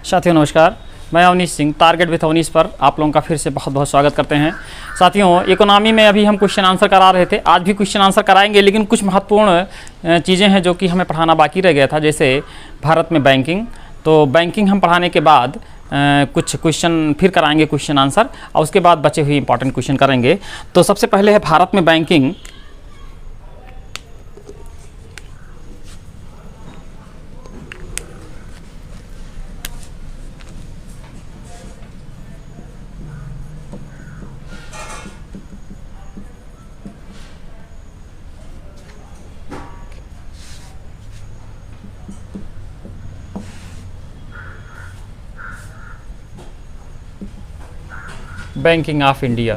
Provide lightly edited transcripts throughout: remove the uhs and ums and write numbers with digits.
साथियों नमस्कार, मैं अवनीश सिंह टारगेट विथ अवनीश पर आप लोगों का फिर से बहुत बहुत स्वागत करते हैं। साथियों, इकोनॉमी में अभी हम क्वेश्चन आंसर करा रहे थे, आज भी क्वेश्चन आंसर कराएंगे, लेकिन कुछ महत्वपूर्ण चीज़ें हैं जो कि हमें पढ़ाना बाकी रह गया था। जैसे भारत में बैंकिंग, तो बैंकिंग हम पढ़ाने के बाद कुछ क्वेश्चन फिर कराएंगे क्वेश्चन आंसर, और उसके बाद बचे हुए इंपॉर्टेंट क्वेश्चन करेंगे। तो सबसे पहले है भारत में banking. Banking of India.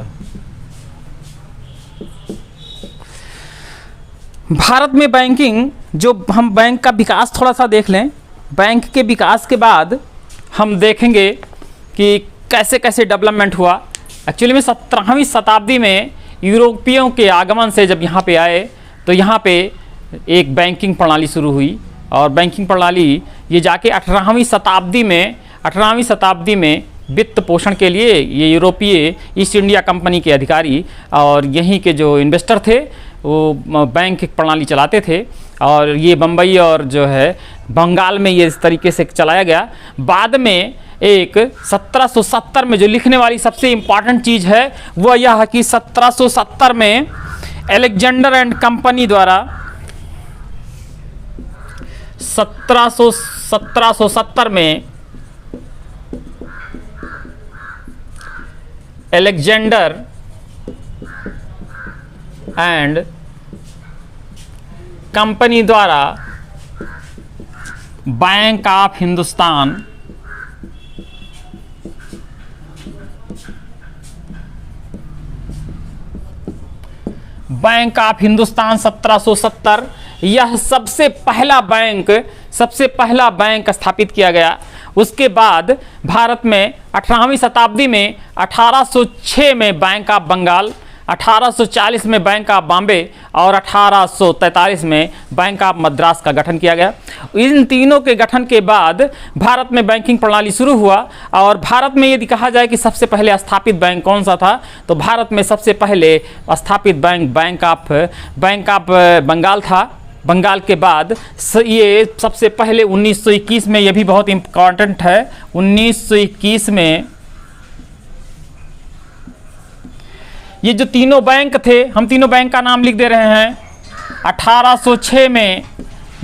Bharat में बैंकिंग, जो हम बैंक का विकास थोड़ा सा देख लें। बैंक के विकास के बाद हम देखेंगे कि कैसे कैसे डेवलपमेंट हुआ। एक्चुअली में 17वीं शताब्दी में यूरोपियों के आगमन से जब यहाँ पे आए तो यहाँ पे एक बैंकिंग प्रणाली शुरू हुई, और बैंकिंग प्रणाली ये जाके 18वीं शताब्दी में वित्त पोषण के लिए ये यूरोपीय ईस्ट इंडिया कंपनी के अधिकारी और यहीं के जो इन्वेस्टर थे वो बैंक प्रणाली चलाते थे, और ये बम्बई और जो है बंगाल में ये इस तरीके से चलाया गया। बाद में एक 1770 में जो लिखने वाली सबसे इम्पॉर्टेंट चीज़ है वह यह है कि 1770 में अलेक्जेंडर एंड कंपनी द्वारा 1770 में अलेक्जेंडर एंड कंपनी द्वारा bank of Hindustan bank of Hindustan 1770 यह सबसे पहला बैंक स्थापित किया गया। उसके बाद भारत में 18वीं शताब्दी में 1806 में बैंक ऑफ बंगाल, 1840 में बैंक ऑफ बॉम्बे और 1843 में बैंक ऑफ मद्रास का गठन किया गया। इन तीनों के गठन के बाद भारत में बैंकिंग प्रणाली शुरू हुआ। और भारत में यदि कहा जाए कि सबसे पहले स्थापित बैंक कौन सा था, तो भारत में सबसे पहले स्थापित बैंक ऑफ बंगाल था। बंगाल के बाद ये सबसे पहले 1921 में, ये भी बहुत इम्पॉर्टेंट है, 1921 में ये जो तीनों बैंक थे, हम तीनों बैंक का नाम लिख दे रहे हैं। 1806 में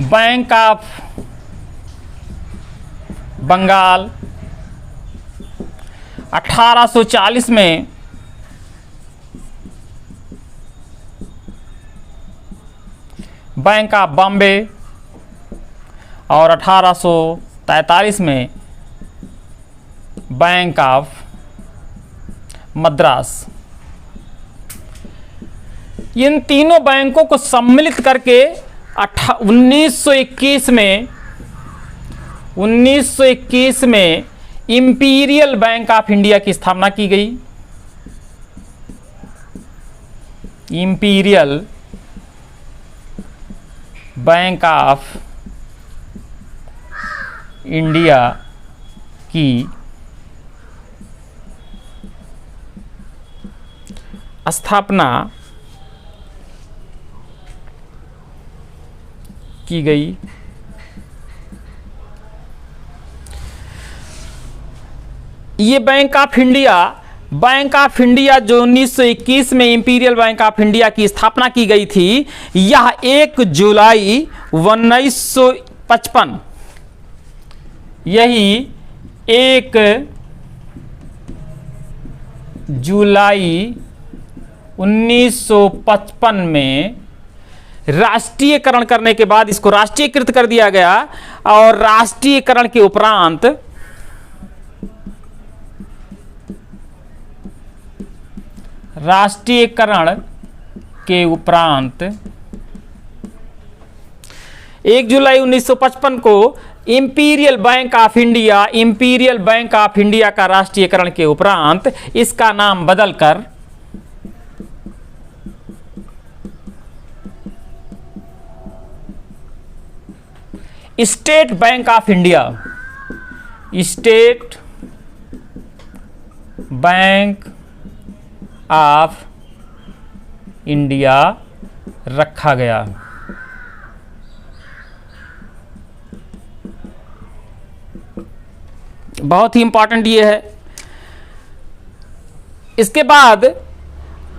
बैंक ऑफ बंगाल, 1840 में बैंक ऑफ बॉम्बे और 1843 में बैंक ऑफ मद्रास। इन तीनों बैंकों को सम्मिलित करके 1921 में इंपीरियल बैंक ऑफ इंडिया की स्थापना की गई। इंपीरियल बैंक ऑफ इंडिया की स्थापना की गई। ये बैंक ऑफ इंडिया जो 1921 में इंपीरियल बैंक ऑफ इंडिया की स्थापना की गई थी, यह 1 जुलाई 1955, यही 1 जुलाई 1955 में राष्ट्रीयकरण करने के बाद इसको राष्ट्रीयकृत कर दिया गया। और राष्ट्रीयकरण के उपरांत राष्ट्रीयकरण के उपरांत 1 जुलाई 1955 को इंपीरियल बैंक ऑफ इंडिया का राष्ट्रीयकरण के उपरांत इसका नाम बदलकर state bank of India state bank of India रखा गया। बहुत ही इंपॉर्टेंट ये है। इसके बाद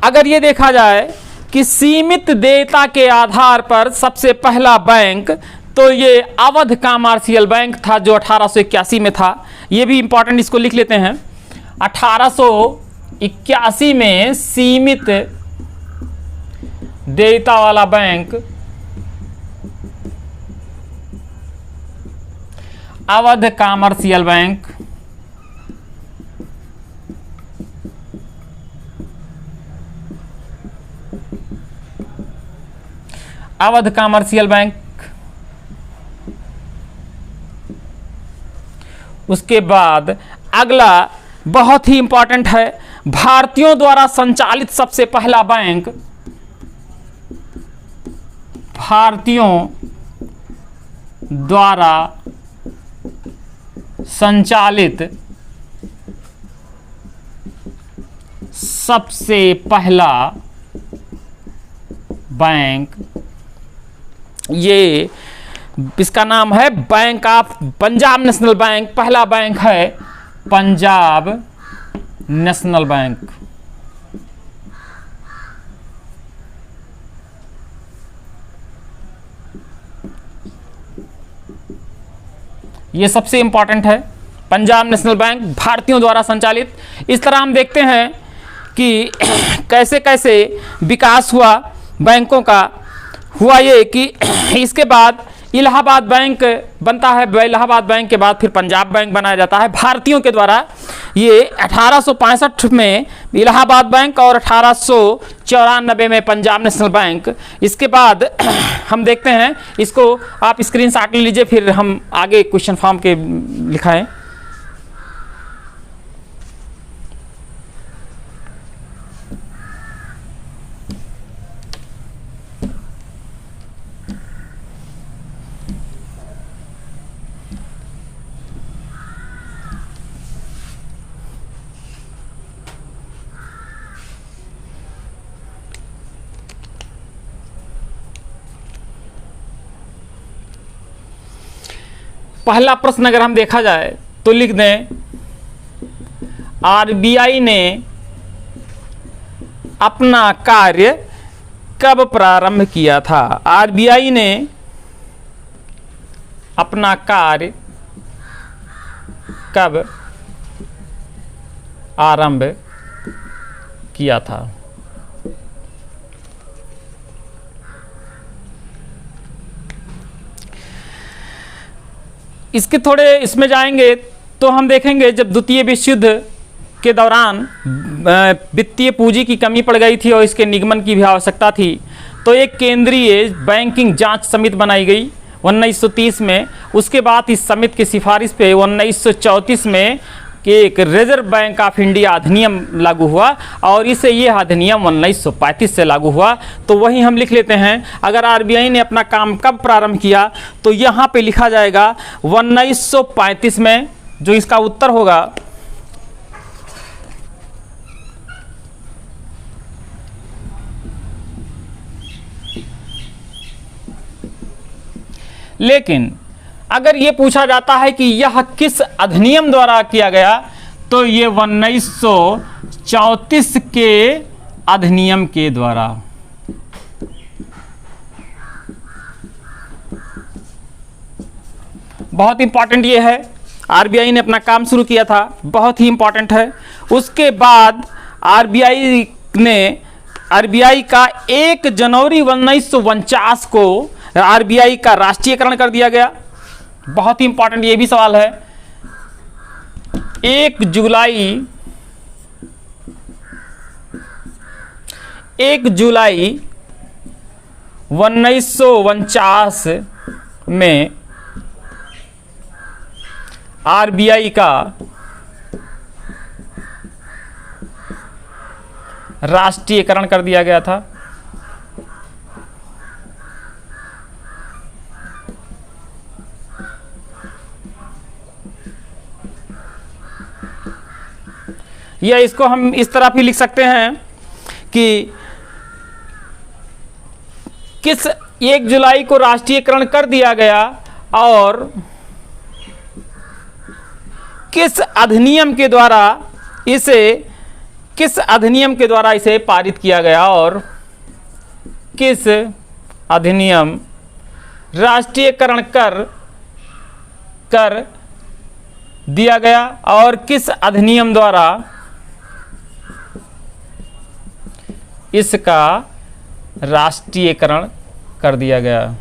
अगर ये देखा जाए कि सीमित देयता के आधार पर सबसे पहला बैंक, तो ये अवध कमर्शियल बैंक था जो 1881 में था। ये भी इंपॉर्टेंट, इसको लिख लेते हैं। 1881 में सीमित देयता वाला bank Awadh commercial bank. Awadh commercial bank. उसके बाद अगला बहुत ही इंपॉर्टेंट है, भारतीयों द्वारा संचालित सबसे पहला बैंक, भारतीयों द्वारा संचालित सबसे पहला बैंक, ये इसका नाम है bank of Punjab national bank. पहला बैंक है पंजाब नेशनल बैंक। ये सबसे इंपॉर्टेंट है, पंजाब नेशनल बैंक भारतीयों द्वारा संचालित। इस तरह हम देखते हैं कि कैसे कैसे विकास हुआ बैंकों का। हुआ ये कि इसके बाद इलाहाबाद बैंक बनता है, इलाहाबाद बैंक के बाद फिर पंजाब बैंक बनाया जाता है भारतीयों के द्वारा। ये 1865 में इलाहाबाद बैंक और 1894 में पंजाब नेशनल बैंक। इसके बाद हम देखते हैं, इसको आप स्क्रीनशॉट ले लीजिए, फिर हम आगे क्वेश्चन फॉर्म के लिखाएं। पहला प्रश्न अगर हम देखा जाए तो लिख दें, आरबीआई ने अपना कार्य कब प्रारंभ किया था? आरबीआई ने अपना कार्य कब आरंभ किया था? इसके थोड़े इसमें जाएंगे तो हम देखेंगे जब द्वितीय विश्व युद्ध के दौरान वित्तीय पूंजी की कमी पड़ गई थी और इसके निगमन की भी आवश्यकता थी, तो एक केंद्रीय बैंकिंग जांच समिति बनाई गई 1930 में। उसके बाद इस समिति की सिफारिश पे 1934 में कि एक रिजर्व बैंक ऑफ इंडिया अधिनियम लागू हुआ और इसे ये अधिनियम 1935 से लागू हुआ। तो वही हम लिख लेते हैं, अगर आरबीआई ने अपना काम कब प्रारंभ किया तो यहाँ पे लिखा जाएगा 1935 में, जो इसका उत्तर होगा लेकिन अगर ये पूछा जाता है कि यह किस अधिनियम द्वारा किया गया, तो ये 1934 के अधिनियम के द्वारा। बहुत इंपॉर्टेंट ये है, आरबीआई ने अपना काम शुरू किया था, बहुत ही इंपॉर्टेंट है। उसके बाद आरबीआई का 1 जनवरी 1949 को आरबीआई का राष्ट्रीयकरण कर दिया गया। बहुत ही इंपॉर्टेंट ये भी सवाल है। 1 जुलाई 1949 में आरबीआई का राष्ट्रीयकरण कर दिया गया था। या इसको हम इस तरह भी लिख सकते हैं कि किस 1 जुलाई को राष्ट्रीयकरण कर दिया गया और किस अधिनियम के द्वारा इसे पारित किया गया और किस अधिनियम राष्ट्रीयकरण कर दिया गया और किस अधिनियम द्वारा इसका राष्ट्रीयकरण कर दिया गया।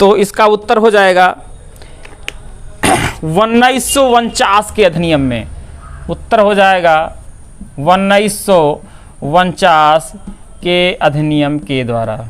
तो इसका उत्तर हो जाएगा 1949 के अधिनियम में। उत्तर हो जाएगा 1949 के अधिनियम के द्वारा।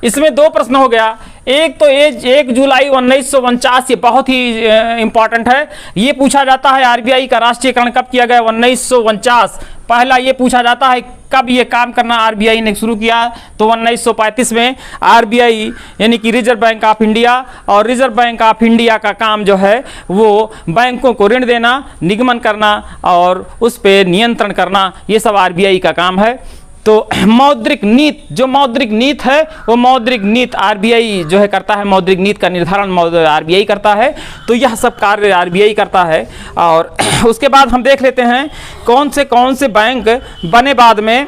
इसमें 2 प्रश्न हो गया। एक तो 1 जुलाई 1949, ये बहुत ही इंपॉर्टेंट है। ये पूछा जाता है आरबीआई का राष्ट्रीयकरण कब किया गया, 1949। पहला ये पूछा जाता है कब ये काम करना आरबीआई ने शुरू किया, तो 1935 में। आरबीआई यानी कि रिजर्व बैंक ऑफ इंडिया, और रिजर्व बैंक ऑफ इंडिया का काम जो है वो बैंकों को ऋण देना, निगमन करना और उस पर नियंत्रण करना, ये सब आरबीआई का काम है। तो मौद्रिक नीति है वो मौद्रिक नीति आरबीआई जो है करता है, मौद्रिक नीति का निर्धारण आरबीआई करता है। तो यह सब कार्य आरबीआई करता है। और उसके बाद हम देख लेते हैं कौन से बैंक बने बाद में।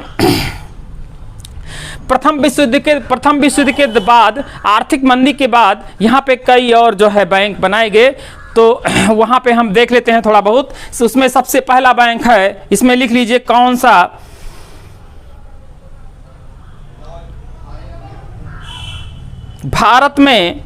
प्रथम विश्व युद्ध के बाद, आर्थिक मंदी के बाद यहाँ पे कई और जो है बैंक बनाए गए। तो वहाँ पे हम देख लेते हैं थोड़ा बहुत। उसमें सबसे पहला बैंक है, इसमें लिख लीजिए कौन सा, भारत में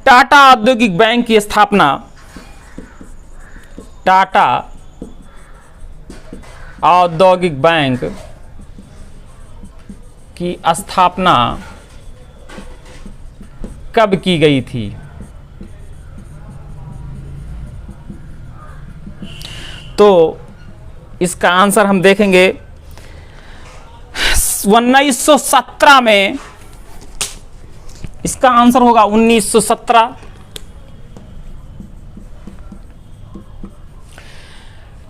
टाटा औद्योगिक बैंक की स्थापना, टाटा औद्योगिक बैंक की स्थापना कब की गई थी? तो इसका आंसर हम देखेंगे 1917 में। इसका आंसर होगा 1917।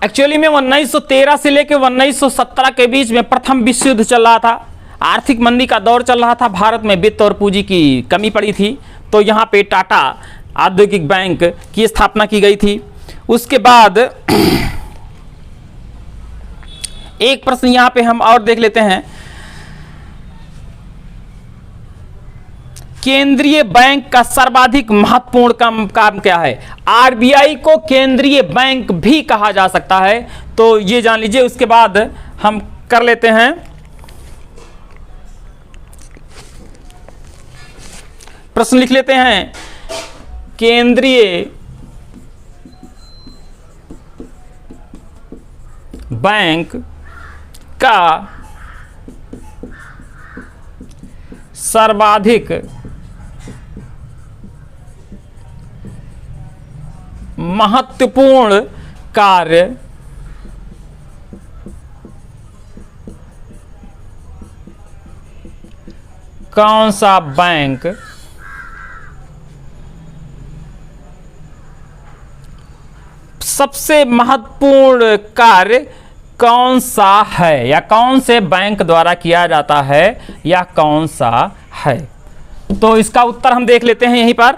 एक्चुअली में 1913 से लेकर 1917 के बीच में प्रथम विश्व युद्ध चल रहा था, आर्थिक मंदी का दौर चल रहा था, भारत में वित्त और पूंजी की कमी पड़ी थी। तो यहाँ पे टाटा औद्योगिक बैंक की स्थापना की गई थी। उसके बाद एक प्रश्न यहाँ पे हम और देख लेते हैं, केंद्रीय बैंक का सर्वाधिक महत्वपूर्ण काम क्या है? आरबीआई को केंद्रीय बैंक भी कहा जा सकता है, तो ये जान लीजिए। उसके बाद हम कर लेते हैं प्रश्न, लिख लेते हैं केंद्रीय बैंक का सर्वाधिक महत्वपूर्ण कार्य कौन सा बैंक सबसे महत्वपूर्ण कार्य कौन सा है, या कौन से बैंक द्वारा किया जाता है, या कौन सा है? तो इसका उत्तर हम देख लेते हैं यहीं पर।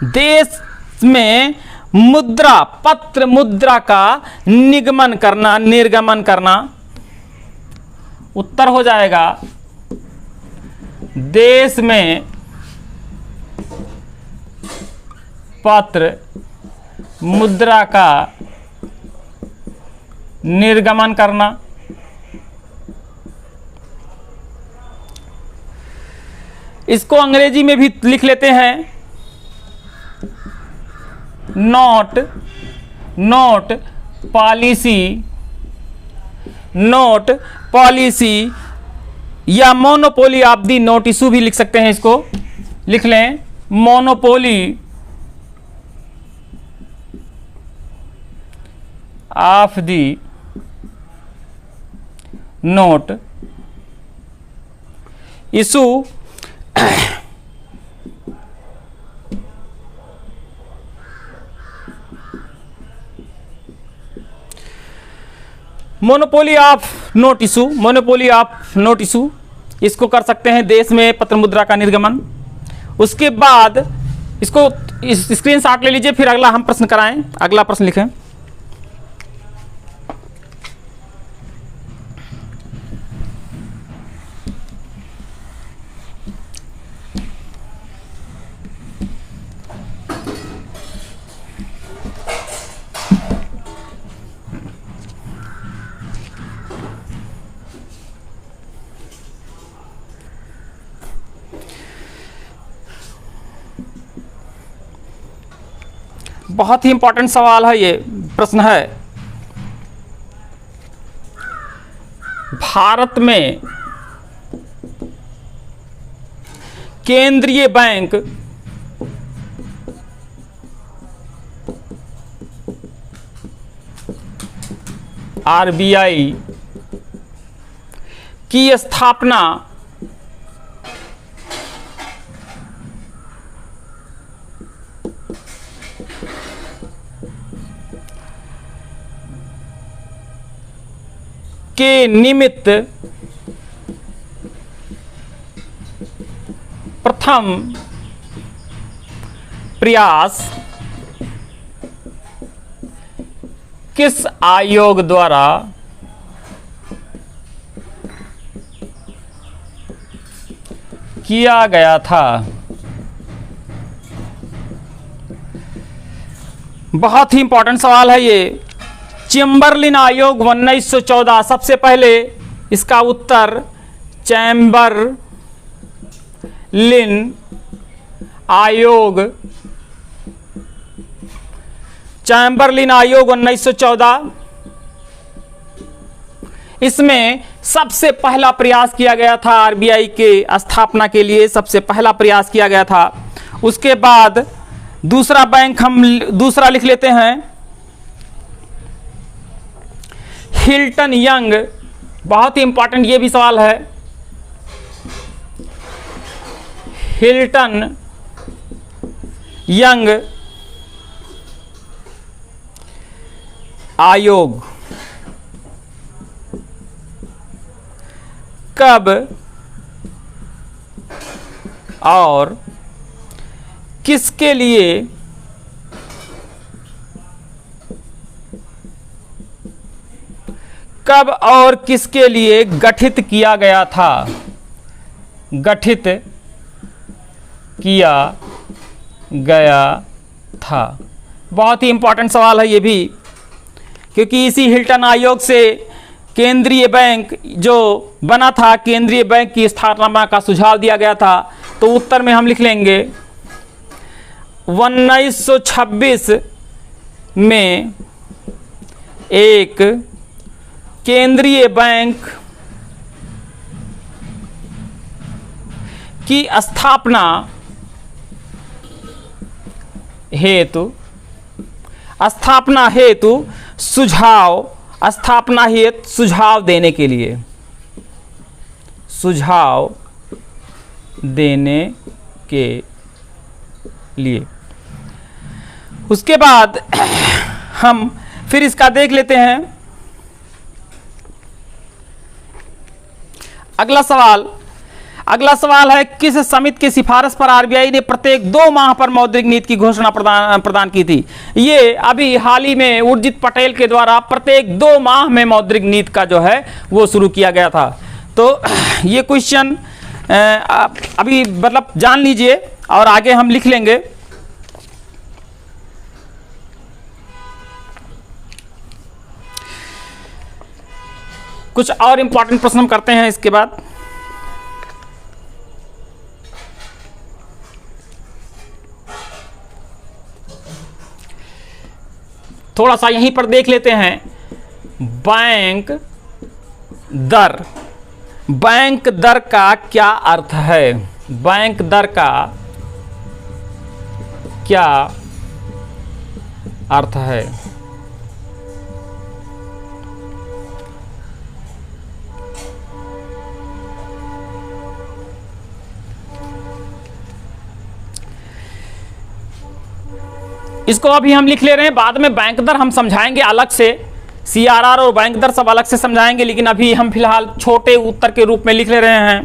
देश में मुद्रा का निर्गमन करना। उत्तर हो जाएगा देश में मुद्रा का निर्गमन करना। इसको अंग्रेजी में भी लिख लेते हैं नोट पॉलिसी नोट पॉलिसी या monopoly of the note issue भी लिख सकते हैं, इसको लिख लें, monopoly of the note issue monopoly of note issue, monopoly of note issue, इसको कर सकते हैं देश में पत्र मुद्रा का निर्गमन। उसके बाद इसको स्क्रीनशॉट ले लीजिए, फिर अगला हम प्रश्न कराएं। अगला प्रश्न लिखें। बहुत ही इंपॉर्टेंट सवाल है, ये प्रश्न है। भारत में केंद्रीय बैंक आरबीआई की स्थापना के निमित्त प्रथम प्रयास किस आयोग द्वारा किया गया था? बहुत ही इंपॉर्टेंट सवाल है ये। चेम्बरलिन आयोग 1914, सबसे पहले इसका उत्तर चैम्बरलिन आयोग, चैम्बरलिन आयोग 1914। इसमें सबसे पहला प्रयास किया गया था, आरबीआई के स्थापना के लिए सबसे पहला प्रयास किया गया था। उसके बाद दूसरा बैंक हम दूसरा लिख लेते हैं, हिल्टन यंग। बहुत ही इंपॉर्टेंट ये भी सवाल है। हिल्टन यंग आयोग कब और किसके लिए गठित किया गया था? गठित किया गया था। बहुत ही इंपॉर्टेंट सवाल है ये भी, क्योंकि इसी हिल्टन आयोग से केंद्रीय बैंक जो बना था, केंद्रीय बैंक की स्थापना का सुझाव दिया गया था। तो उत्तर में हम लिख लेंगे 1926 में एक केंद्रीय बैंक की स्थापना हेतु सुझाव देने के लिए, उसके बाद हम फिर इसका देख लेते हैं। अगला सवाल है, किस समिति की सिफारिश पर आरबीआई ने प्रत्येक 2 माह पर मौद्रिक नीति की घोषणा प्रदान की थी? ये अभी हाल ही में उर्जित पटेल के द्वारा प्रत्येक 2 माह में मौद्रिक नीति का जो है वो शुरू किया गया था। तो ये क्वेश्चन अभी मतलब जान लीजिए और आगे हम लिख लेंगे। कुछ और इंपॉर्टेंट प्रश्न हम करते हैं इसके बाद। थोड़ा सा यहीं पर देख लेते हैं। बैंक दर, बैंक दर का क्या अर्थ है? बैंक दर का क्या अर्थ है? इसको अभी हम लिख ले रहे हैं, बाद में बैंक दर हम समझाएंगे अलग से, CRR और बैंक दर सब अलग से समझाएंगे, लेकिन अभी हम फिलहाल छोटे उत्तर के रूप में लिख ले रहे हैं।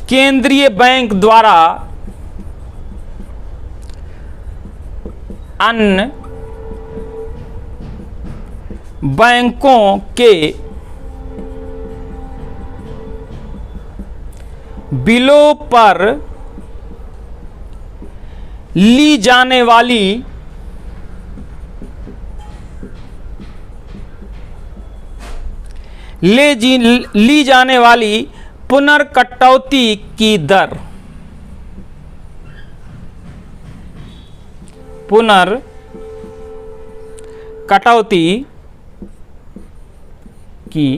केंद्रीय बैंक द्वारा अन्य बैंकों के बिलों पर ली जाने वाली पुनर्कटौती की दर, पुनर्कटौती की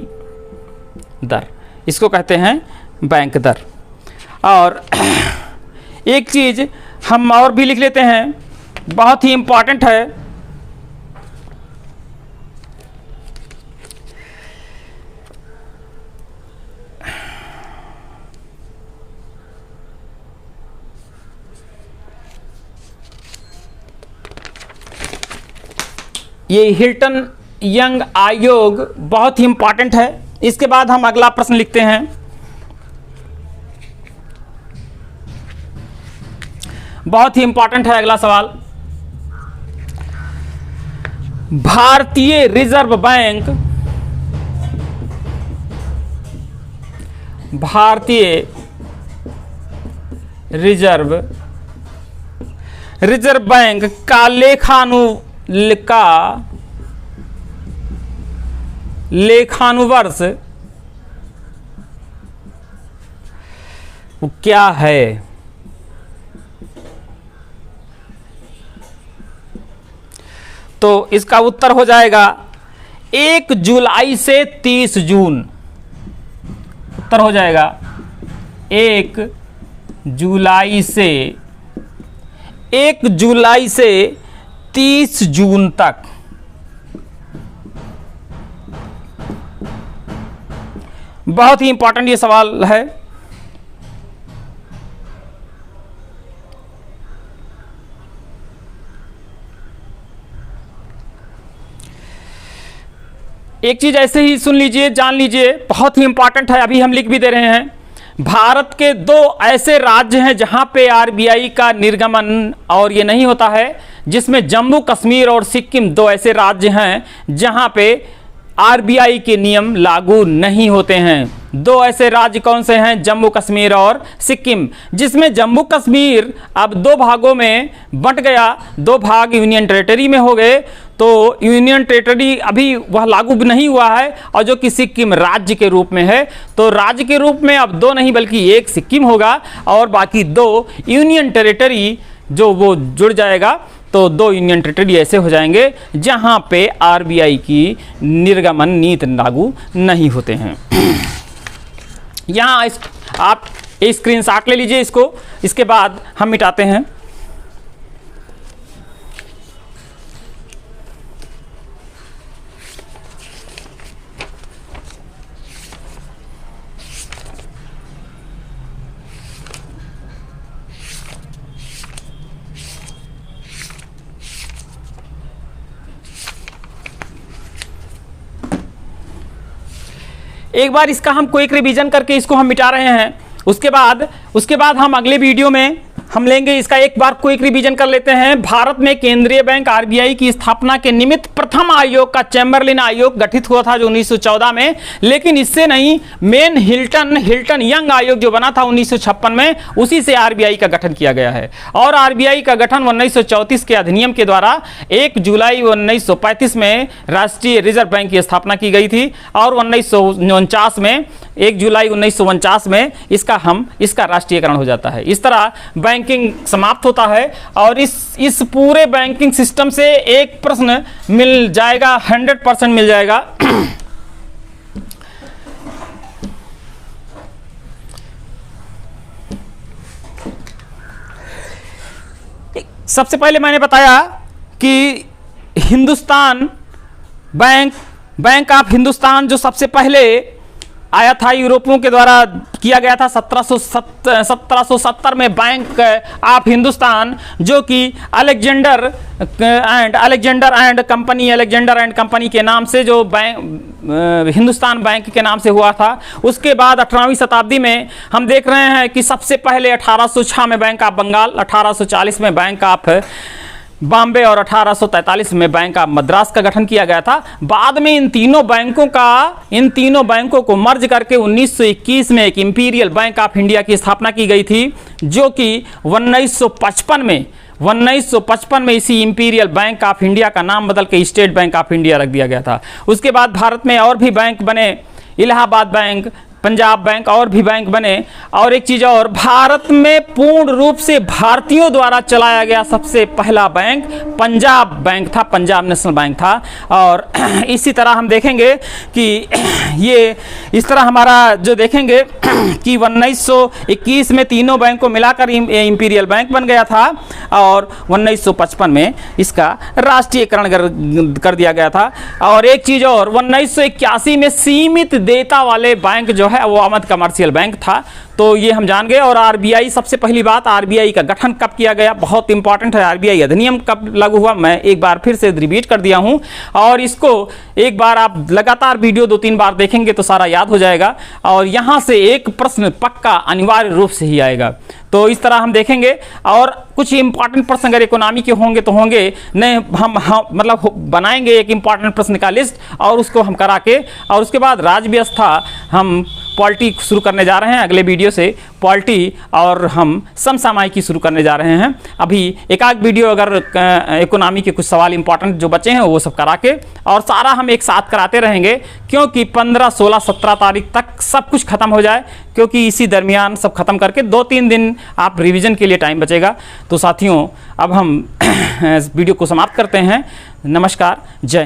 दर, इसको कहते हैं बैंक दर। और एक चीज हम और भी लिख लेते हैं, बहुत ही इंपॉर्टेंट है। ये हिल्टन यंग आयोग बहुत ही इंपॉर्टेंट है। इसके बाद हम अगला प्रश्न लिखते हैं। बहुत ही इंपॉर्टेंट है अगला सवाल। भारतीय रिजर्व बैंक का लेखानुवर्ष क्या है? तो इसका उत्तर हो जाएगा 1 जुलाई से 30 जून। उत्तर हो जाएगा 1 जुलाई से 30 जून तक। बहुत ही इंपॉर्टेंट ये सवाल है। एक चीज ऐसे ही सुन लीजिए, जान लीजिए, बहुत ही इंपॉर्टेंट है, अभी हम लिख भी दे रहे हैं। भारत के 2 ऐसे राज्य हैं जहां पे आरबीआई का निर्गमन और ये नहीं होता है, जिसमें जम्मू कश्मीर और सिक्किम 2 ऐसे राज्य हैं जहां पे आरबीआई के नियम लागू नहीं होते हैं। 2 ऐसे राज्य कौन से हैं? जम्मू कश्मीर और सिक्किम, जिसमें जम्मू कश्मीर अब 2 भागों में बंट गया, 2 भाग यूनियन टेरिटरी में हो गए। तो यूनियन टेरिटरी अभी वह लागू नहीं हुआ है, और जो कि सिक्किम राज्य के रूप में है, तो राज्य के रूप में अब 2 नहीं बल्कि 1 सिक्किम होगा, और बाकी 2 यूनियन टेरिटरी जो वो जुड़ जाएगा। तो 2 यूनियन टेरिटरी ऐसे हो जाएंगे जहां पे आरबीआई की निर्गमन नीति लागू नहीं होते हैं। यहां आप स्क्रीनशॉट ले लीजिए इसको, इसके बाद हम मिटाते हैं। एक बार इसका हम क्विक रिवीजन करके इसको हम मिटा रहे हैं। उसके बाद हम अगले वीडियो में हम लेंगे इसका एक बार क्विक रिवीजन कर लेते हैं। भारत में केंद्रीय बैंक आरबीआई की स्थापना के निमित्त प्रथम आयोग का चैम्बरलिन आयोग गठित हुआ था जो 1914 में, लेकिन इससे नहीं, मेन हिल्टन यंग आयोग जो बना था 1956 में, उसी से आरबीआई का गठन किया गया है। और आरबीआई का गठन 1934 के अधिनियम के द्वारा 1 जुलाई 1935 में राष्ट्रीय रिजर्व बैंक की स्थापना की गई थी, और 1949 में 1 जुलाई 1949 में इसका राष्ट्रीयकरण हो जाता है। इस तरह बैंक बैंकिंग समाप्त होता है और इस पूरे बैंकिंग सिस्टम से एक प्रश्न मिल जाएगा, 100% मिल जाएगा। सबसे पहले मैंने बताया कि हिंदुस्तान बैंक ऑफ हिंदुस्तान जो सबसे पहले आया था, यूरोपियों के द्वारा किया गया था 1770 में बैंक ऑफ हिंदुस्तान, जो कि अलेक्जेंडर एंड कंपनी के नाम से जो बैंक हिंदुस्तान बैंक के नाम से हुआ था। उसके बाद 18वीं शताब्दी में हम देख रहे हैं कि सबसे पहले 1806 में बैंक ऑफ बंगाल, 1840 में बैंक ऑफ बॉम्बे और 1843 में बैंक ऑफ मद्रास का गठन किया गया था। बाद में इन तीनों बैंकों को मर्ज करके 1921 में एक इंपीरियल बैंक ऑफ इंडिया की स्थापना की गई थी, जो कि 1955 में इसी इंपीरियल बैंक ऑफ इंडिया का नाम बदल के स्टेट बैंक ऑफ इंडिया रख दिया गया था। उसके बाद भारत में और भी बैंक बने, इलाहाबाद बैंक, पंजाब बैंक और भी बैंक बने। और एक चीज़ और, भारत में पूर्ण रूप से भारतीयों द्वारा चलाया गया सबसे पहला बैंक पंजाब बैंक था, पंजाब नेशनल बैंक था। और इसी तरह हम देखेंगे कि ये इस तरह हमारा जो देखेंगे कि 1921 में तीनों बैंक को मिलाकर इंपीरियल बैंक बन गया था और 1955 में इसका राष्ट्रीयकरण कर दिया गया था। और एक चीज़ और, 1981 में सीमित देयता वाले बैंक जो है वो अवध कमर्शियल बैंक था। तो ये हम जान गए। और आरबीआई, सबसे पहली बात, आरबीआई का गठन कब किया गया, बहुत इंपॉर्टेंट है। आरबीआई अधिनियम कब लागू हुआ, मैं एक बार फिर से रिपीट कर दिया हूं, और इसको एक बार आप लगातार वीडियो 2-3 बार देखेंगे तो सारा याद हो जाएगा। और यहां से एक प्रश्न पक्का अनिवार्य रूप से ही आएगा। तो इस तरह हम देखेंगे। और कुछ इंपॉर्टेंट प्रश्न अगर इकोनॉमी के होंगे तो होंगे, नहीं हम मतलब बनाएंगे एक इंपॉर्टेंट प्रश्न का लिस्ट और उसको हम करा के, और उसके बाद राज्य व्यवस्था, हम पॉलिटी शुरू करने जा रहे हैं अगले वीडियो से, पॉलिटी, और हम समसामयिकी शुरू करने जा रहे हैं। अभी एक आध वीडियो अगर इकोनॉमी के कुछ सवाल इंपॉर्टेंट जो बचे हैं वो सब करा के, और सारा हम एक साथ कराते रहेंगे, क्योंकि 15, 16, 17 तारीख तक सब कुछ खत्म हो जाए, क्योंकि इसी दरमियान सब खत्म करके 2-3 दिन आप रिवीजन के लिए टाइम बचेगा। तो साथियों, अब हम वीडियो को समाप्त करते हैं। नमस्कार, जय।